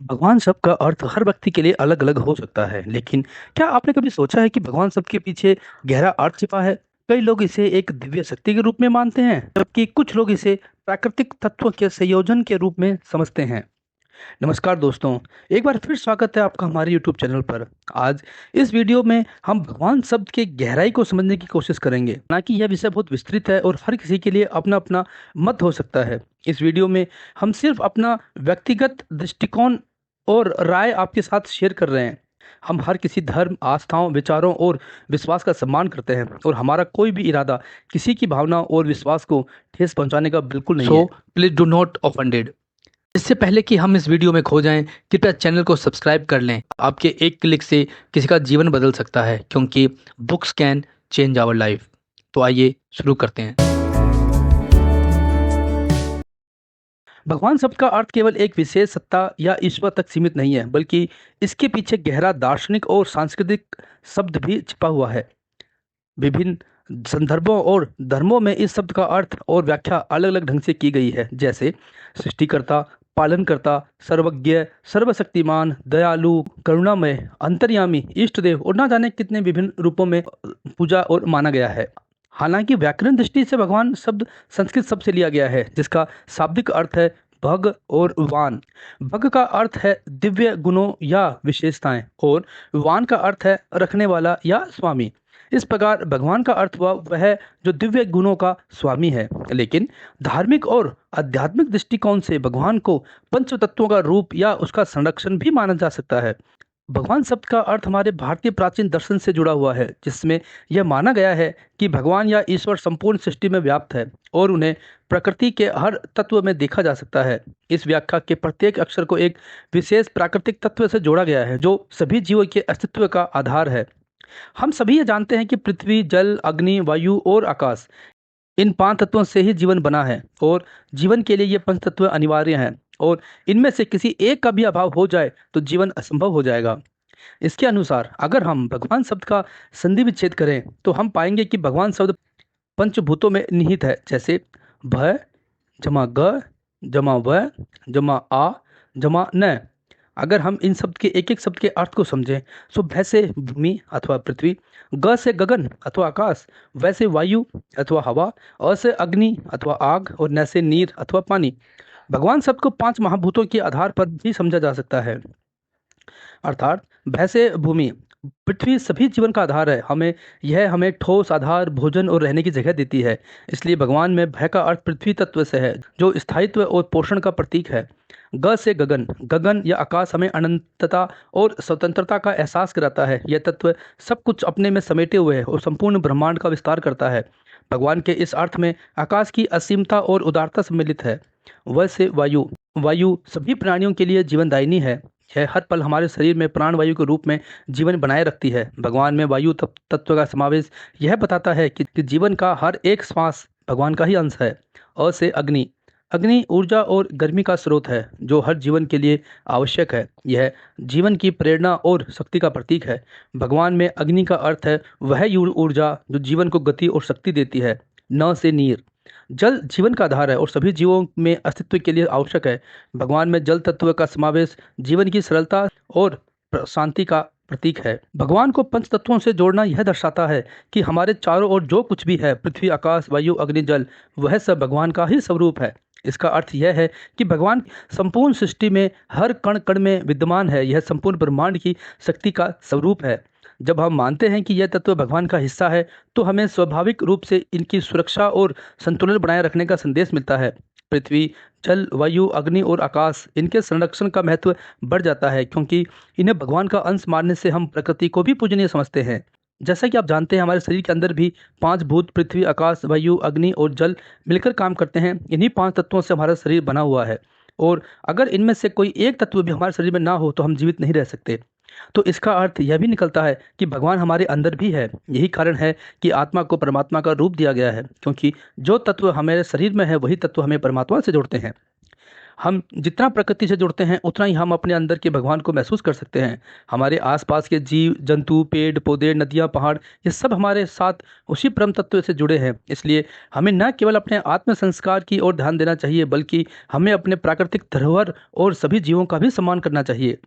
भगवान शब्द का अर्थ हर व्यक्ति के लिए अलग अलग हो सकता है, लेकिन क्या आपने कभी सोचा है कि भगवान शब्द के पीछे गहरा अर्थ छिपा है। कई लोग इसे एक दिव्य शक्ति के रूप में मानते हैं, जबकि कुछ लोग इसे प्राकृतिक तत्वों के संयोजन के रूप में समझते हैं। नमस्कार दोस्तों, एक बार फिर स्वागत है आपका हमारे YouTube चैनल पर। आज इस वीडियो में हम भगवान शब्द के गहराई को समझने की कोशिश करेंगे। ना कि यह विषय बहुत विस्तृत है और हर किसी के लिए अपना अपना मत हो सकता है। इस वीडियो में हम सिर्फ अपना व्यक्तिगत दृष्टिकोण और राय आपके साथ शेयर कर रहे हैं। हम हर किसी धर्म, आस्थाओं, विचारों और विश्वास का सम्मान करते हैं और हमारा कोई भी इरादा किसी की भावना और विश्वास को ठेस पहुंचाने का बिल्कुल नहीं है। Please do not offended. इससे पहले कि हम इस वीडियो में खो जाएं, कृपया चैनल को सब्सक्राइब कर लें। आपके एक क्लिक से किसी का जीवन बदल सकता है, क्योंकि books can change our life. तो आइए शुरू करते हैं। भगवान शब्द का अर्थ केवल एक विशेष सत्ता या ईश्वर तक सीमित नहीं है, बल्कि इसके पीछे गहरा दार्शनिक और सांस्कृतिक शब्द भी छिपा हुआ है। विभिन्न संदर्भों और धर्मों में इस शब्द का अर्थ और व्याख्या अलग अलग ढंग से की गई है, जैसे सृष्टिकर्ता, पालनकर्ता, सर्वज्ञ, सर्वशक्तिमान, दयालु, करुणामय, अंतर्यामी, इष्ट देव और ना जाने कितने विभिन्न रूपों में पूजा और माना गया है। हालांकि व्याकरण दृष्टि से भगवान शब्द संस्कृत शब्द से लिया गया है, जिसका शाब्दिक अर्थ है भग और वान। भग का अर्थ है दिव्य गुणों या विशेषताएं और वान का अर्थ है रखने वाला या स्वामी। इस प्रकार भगवान का अर्थ वह जो दिव्य गुणों का स्वामी है। लेकिन धार्मिक और आध्यात्मिक दृष्टिकोण से भगवान को पंच तत्वों का रूप या उसका संरक्षण भी माना जा सकता है। भगवान शब्द का अर्थ हमारे भारतीय प्राचीन दर्शन से जुड़ा हुआ है, जिसमें यह माना गया है कि भगवान या ईश्वर संपूर्ण सृष्टि में व्याप्त है और उन्हें प्रकृति के हर तत्व में देखा जा सकता है। इस व्याख्या के प्रत्येक अक्षर को एक विशेष प्राकृतिक तत्व से जोड़ा गया है, जो सभी जीवों के अस्तित्व का आधार है। हम सभी ये जानते हैं कि पृथ्वी, जल, अग्नि, वायु और आकाश, इन पांच तत्वों से ही जीवन बना है और जीवन के लिए ये पंच तत्व अनिवार्य हैं और इनमें से किसी एक का भी अभाव हो जाए तो जीवन असंभव हो जाएगा। इसके अनुसार अगर हम भगवान शब्द का संधि विच्छेद करें तो हम पाएंगे कि भगवान शब्द पंचभूतों में निहित है, जैसे भ जमा ग जमा व जमा आ जमा न। अगर हम इन शब्द के एक एक शब्द के अर्थ को समझें तो भ से भूमि अथवा पृथ्वी, ग से गगन अथवा आकाश, व से वायु अथवा हवा, अ से अग्नि अथवा आग और न से नीर अथवा पानी। भगवान शब्द को पांच महाभूतों के आधार पर भी समझा जा सकता है। अर्थात भय से भूमि, पृथ्वी सभी जीवन का आधार है। हमें ठोस आधार, भोजन और रहने की जगह देती है। इसलिए भगवान में भय का अर्थ पृथ्वी तत्व से है, जो स्थायित्व और पोषण का प्रतीक है। ग से गगन, गगन या आकाश हमें अनंतता और स्वतंत्रता का एहसास कराता है। यह तत्व सब कुछ अपने में समेटे हुए है और संपूर्ण ब्रह्मांड का विस्तार करता है। भगवान के इस अर्थ में आकाश की असीमता और उदारता सम्मिलित है। व से वायु, वायु सभी प्राणियों के लिए जीवनदायिनी है। यह हर पल हमारे शरीर में प्राणवायु के रूप में जीवन बनाए रखती है। भगवान में वायु तत्व का समावेश यह बताता है कि जीवन का हर एक श्वास भगवान का ही अंश है। अ से अग्नि, अग्नि ऊर्जा और गर्मी का स्रोत है, जो हर जीवन के लिए आवश्यक है। यह जीवन की प्रेरणा और शक्ति का प्रतीक है। भगवान में अग्नि का अर्थ है वह ऊर्जा जो जीवन को गति और शक्ति देती है। न से नीर, जल जीवन का आधार है और सभी जीवों में अस्तित्व के लिए आवश्यक है। भगवान में जल तत्व का समावेश जीवन की सरलता और शांति का प्रतीक है। भगवान को पंच तत्वों से जोड़ना यह दर्शाता है कि हमारे चारों ओर जो कुछ भी है, पृथ्वी, आकाश, वायु, अग्नि, जल, वह सब भगवान का ही स्वरूप है। इसका अर्थ यह है कि भगवान संपूर्ण सृष्टि में हर कण कण में विद्यमान है। यह संपूर्ण ब्रह्मांड की शक्ति का स्वरूप है। जब हम मानते हैं कि यह तत्व भगवान का हिस्सा है, तो हमें स्वाभाविक रूप से इनकी सुरक्षा और संतुलन बनाए रखने का संदेश मिलता है। पृथ्वी, जल, वायु, अग्नि और आकाश, इनके संरक्षण का महत्व बढ़ जाता है, क्योंकि इन्हें भगवान का अंश मानने से हम प्रकृति को भी पूजनीय समझते हैं। जैसा कि आप जानते हैं, हमारे शरीर के अंदर भी पांच भूत पृथ्वी, आकाश, वायु, अग्नि और जल मिलकर काम करते हैं। इन्हीं पांच तत्वों से हमारा शरीर बना हुआ है और अगर इनमें से कोई एक तत्व भी हमारे शरीर में ना हो तो हम जीवित नहीं रह सकते। तो इसका अर्थ यह भी निकलता है कि भगवान हमारे अंदर भी है। यही कारण है कि आत्मा को परमात्मा का रूप दिया गया है, क्योंकि जो तत्व हमारे शरीर में है वही तत्व हमें परमात्मा से जोड़ते हैं। हम जितना प्रकृति से जुड़ते हैं उतना ही हम अपने अंदर के भगवान को महसूस कर सकते हैं। हमारे आसपास के जीव जंतु, पेड़ पौधे, नदियाँ, पहाड़, ये सब हमारे साथ उसी परम तत्व से जुड़े हैं। इसलिए हमें न केवल अपने आत्म संस्कार की ओर ध्यान देना चाहिए, बल्कि हमें अपने प्राकृतिक धरोहर और सभी जीवों का भी सम्मान करना चाहिए।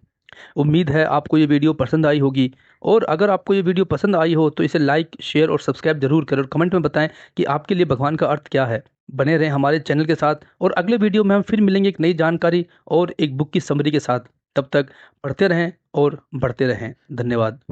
उम्मीद है आपको ये वीडियो पसंद आई होगी, और अगर आपको ये वीडियो पसंद आई हो तो इसे लाइक, शेयर और सब्सक्राइब जरूर करें, और कमेंट में बताएं कि आपके लिए भगवान का अर्थ क्या है। बने रहें हमारे चैनल के साथ, और अगले वीडियो में हम फिर मिलेंगे एक नई जानकारी और एक बुक की समरी के साथ। तब तक पढ़ते रहें और बढ़ते रहें। धन्यवाद।